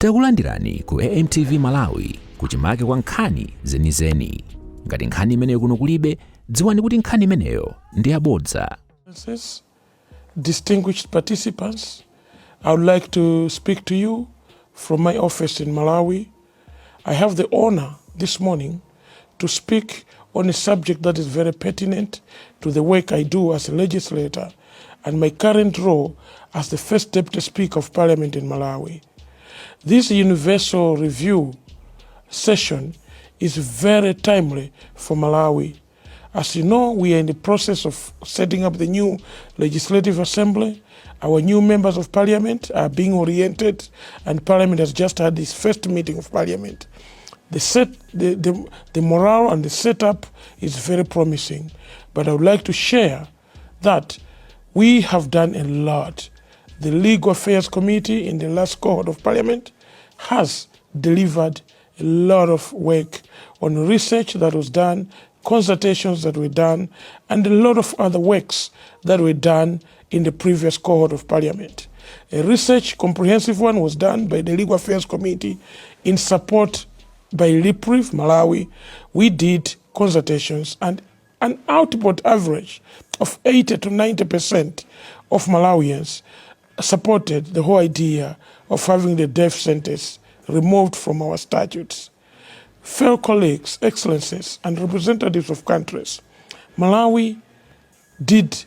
Takulandirani ku AMTV Malawi kuchimake kwa nkhani zenizeni. Ngati nkhani imeneyo kuno kulibe, dziwani kuti nkhani imeneyo ndi yabodza. Distinguished participants, I would like to speak to you from my office in Malawi. I have the honor this morning to speak on a subject that is very pertinent to the work I do as a legislator and my current role as the first Deputy Speaker of Parliament in Malawi. This universal review session is very timely for Malawi. As you know, we are in the process of setting up the new Legislative Assembly. Our new members of Parliament are being oriented, and Parliament has just had its first meeting of Parliament. The morale and the setup is very promising, but I would like to share that we have done a lot. The Legal Affairs Committee in the last cohort of Parliament has delivered a lot of work on research that was done, consultations that were done, and a lot of other works that were done in the previous cohort of Parliament. A research, comprehensive one, was done by the Legal Affairs Committee in support by LIPRIF, Malawi. We did consultations, and an output average of 80 to 90% of Malawians supported the whole idea of having the death sentence removed from our statutes. Fellow colleagues, excellencies, and representatives of countries, Malawi did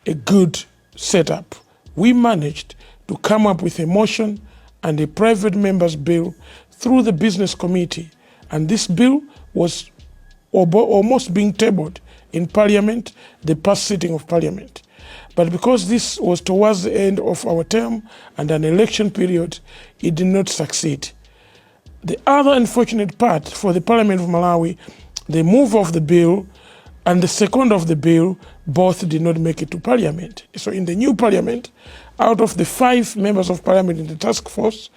a good setup. We managed to come up with a motion and a private member's bill through the business committee, and this bill was almost being tabled in Parliament, the past sitting of Parliament. But because this was towards the end of our term and an election period, it did not succeed. The other unfortunate part for the Parliament of Malawi, the move of the bill and the second of the bill both did not make it to Parliament. So in the new Parliament, out of the 5 members of Parliament in the task force,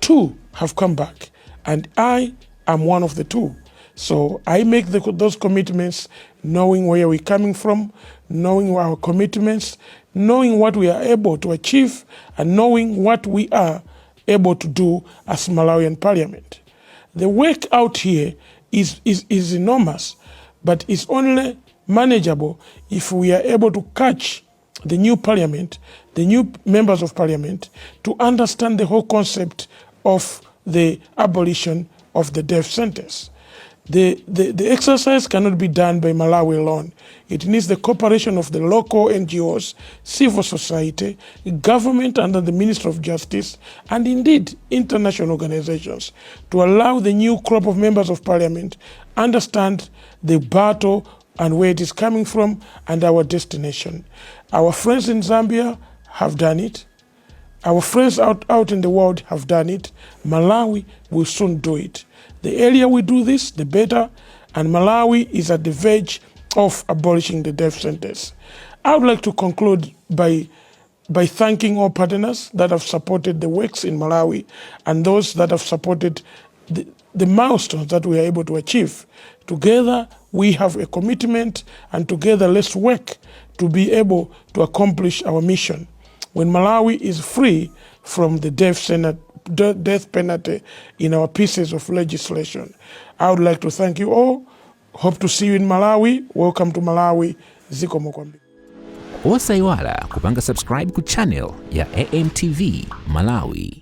2 have come back, and I am one of the 2. So I make those commitments knowing where we're coming from, knowing our commitments, knowing what we are able to achieve, and knowing what we are able to do as Malawian Parliament. The work out here is enormous, but it's only manageable if we are able to catch the new Parliament, the new members of Parliament, to understand the whole concept of the abolition of the death sentence. The exercise cannot be done by Malawi alone. It needs the cooperation of the local NGOs, civil society, government under the Ministry of Justice, and indeed international organizations to allow the new crop of members of Parliament understand the battle and where it is coming from and our destination. Our friends in Zambia have done it. Our friends out in the world have done it. Malawi will soon do it. The earlier we do this, the better, and Malawi is at the verge of abolishing the death sentence. I would like to conclude by thanking all partners that have supported the works in Malawi and those that have supported the milestones that we are able to achieve. Together, we have a commitment, and together let's work to be able to accomplish our mission. When Malawi is free from the death penalty in our pieces of legislation. I would like to thank you all. Hope to see you in Malawi. Welcome to Malawi. Zikomo kwambiri. Osaiwala kupanga subscribe ku channel ya AMTV Malawi.